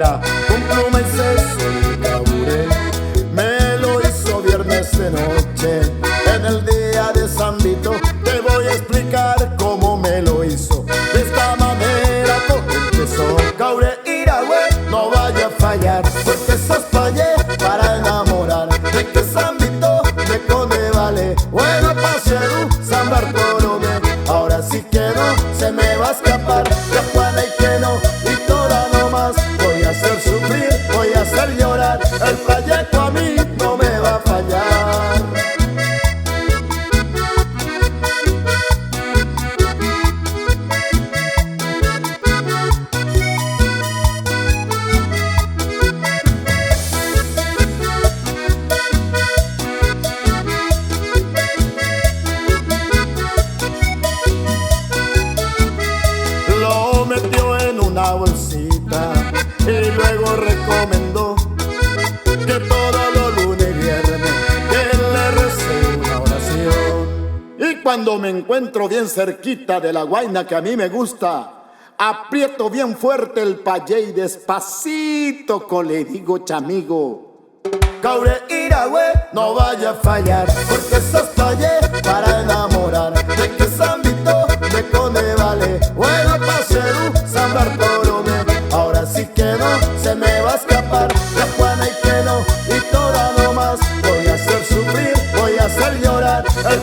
manera, con pluma y seso y caburé. Me lo hizo viernes de noche, en el día de San Vito. Te voy a explicar cómo me lo hizo. De esta manera todo empezó. Caure Iragüe, no vaya a fallar, porque sos payé para enamorar. De que San Vito me cone vale, bueno Pacherú, San Bartolomé. Ahora sí que no se me va a escapar la Juana y que no, y toda nomás. Voy a hacer sufrir, voy a hacer llorar. El payeco a mí no me va a fallar. Lo metió en una bolsita y luego recomendó que todos los lunes y viernes que le recé una oración. Y cuando me encuentro bien cerquita de la guaina que a mí me gusta, aprieto bien fuerte el payé y despacito le digo: chamigo, Caure Iragüe, no vaya a fallar, porque sos payé para enamorar. De que San Vito me cone vale, bueno Pacherú, San Bartolomé. Ahora sí que no se me va a escapar la Juana y que no, y toda nomás. Voy a hacer sufrir, voy a hacer llorar. El